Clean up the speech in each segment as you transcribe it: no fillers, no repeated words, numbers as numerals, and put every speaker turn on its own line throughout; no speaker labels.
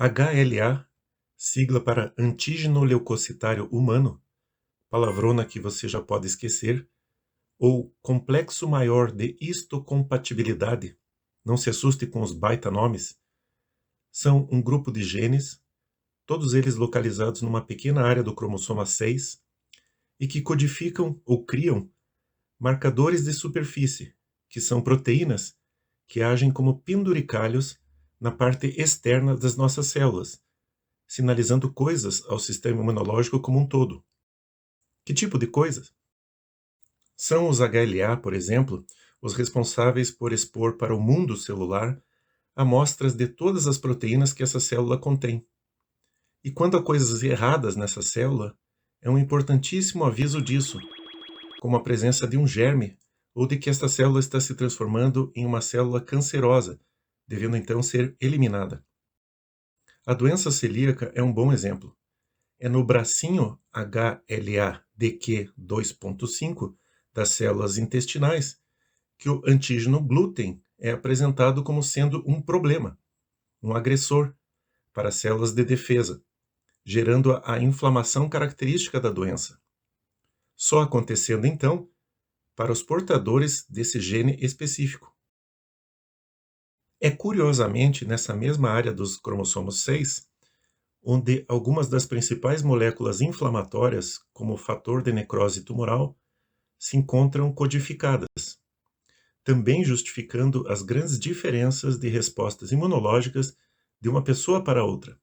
HLA, sigla para antígeno leucocitário humano, palavrona que você já pode esquecer, ou complexo maior de histocompatibilidade, não se assuste com os baita nomes, são um grupo de genes, todos eles localizados numa pequena área do cromossoma 6, e que codificam ou criam marcadores de superfície, que são proteínas que agem como penduricalhos na parte externa das nossas células, sinalizando coisas ao sistema imunológico como um todo. Que tipo de coisas? São os HLA, por exemplo, os responsáveis por expor para o mundo celular amostras de todas as proteínas que essa célula contém. E quando há coisas erradas nessa célula, é um importantíssimo aviso disso, como a presença de um germe ou de que esta célula está se transformando em uma célula cancerosa, devendo então ser eliminada. A doença celíaca é um bom exemplo. É no bracinho HLA-DQ 2.5 das células intestinais que o antígeno glúten é apresentado como sendo um problema, um agressor para as células de defesa, gerando a inflamação característica da doença. Só acontecendo então para os portadores desse gene específico. É curiosamente nessa mesma área dos cromossomos 6, onde algumas das principais moléculas inflamatórias, como o fator de necrose tumoral, se encontram codificadas, também justificando as grandes diferenças de respostas imunológicas de uma pessoa para outra.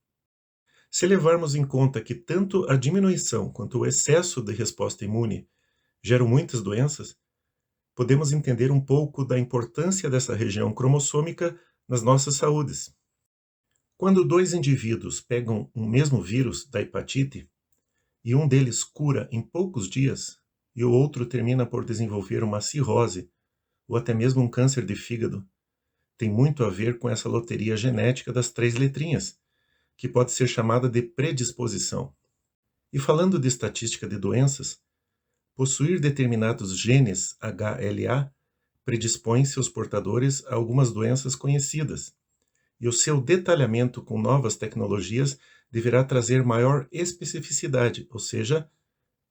Se levarmos em conta que tanto a diminuição quanto o excesso de resposta imune geram muitas doenças, podemos entender um pouco da importância dessa região cromossômica nas nossas saúdes. Quando dois indivíduos pegam um mesmo vírus da hepatite e um deles cura em poucos dias e o outro termina por desenvolver uma cirrose ou até mesmo um câncer de fígado, tem muito a ver com essa loteria genética das 3 letrinhas, que pode ser chamada de predisposição. E falando de estatística de doenças, possuir determinados genes HLA predispõe seus portadores a algumas doenças conhecidas, e o seu detalhamento com novas tecnologias deverá trazer maior especificidade, ou seja,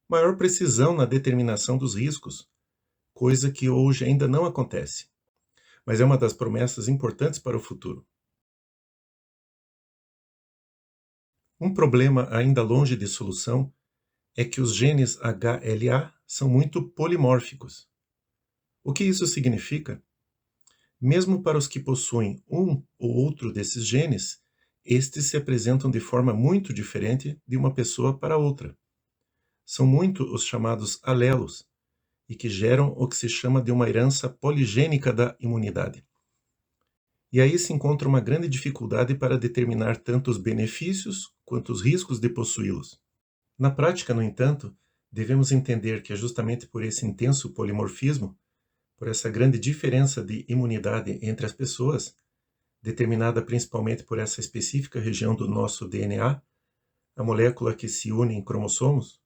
maior precisão na determinação dos riscos, coisa que hoje ainda não acontece, mas é uma das promessas importantes para o futuro. Um problema ainda longe de solução é que os genes HLA são muito polimórficos. O que isso significa? Mesmo para os que possuem um ou outro desses genes, estes se apresentam de forma muito diferente de uma pessoa para outra. São muito os chamados alelos, e que geram o que se chama de uma herança poligênica da imunidade. E aí se encontra uma grande dificuldade para determinar tanto os benefícios quanto os riscos de possuí-los. Na prática, no entanto, devemos entender que é justamente por esse intenso polimorfismo, por essa grande diferença de imunidade entre as pessoas, determinada principalmente por essa específica região do nosso DNA, a molécula que se une em cromossomos,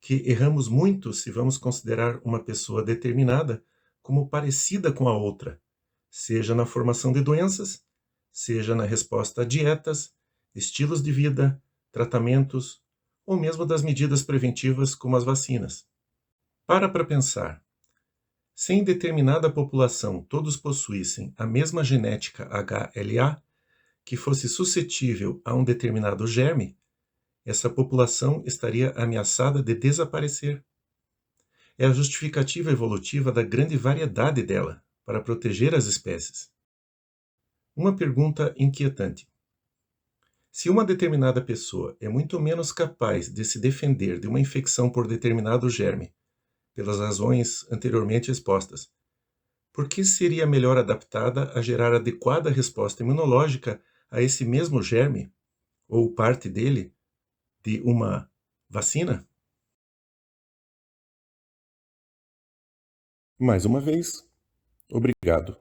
que erramos muito se vamos considerar uma pessoa determinada como parecida com a outra, seja na formação de doenças, seja na resposta a dietas, estilos de vida, tratamentos, ou mesmo das medidas preventivas como as vacinas. Para pensar. Se em determinada população todos possuíssem a mesma genética HLA, que fosse suscetível a um determinado germe, essa população estaria ameaçada de desaparecer. É a justificativa evolutiva da grande variedade dela, para proteger as espécies. Uma pergunta inquietante. Se uma determinada pessoa é muito menos capaz de se defender de uma infecção por determinado germe, pelas razões anteriormente expostas, por que seria melhor adaptada a gerar adequada resposta imunológica a esse mesmo germe, ou parte dele, de uma vacina? Mais uma vez, obrigado.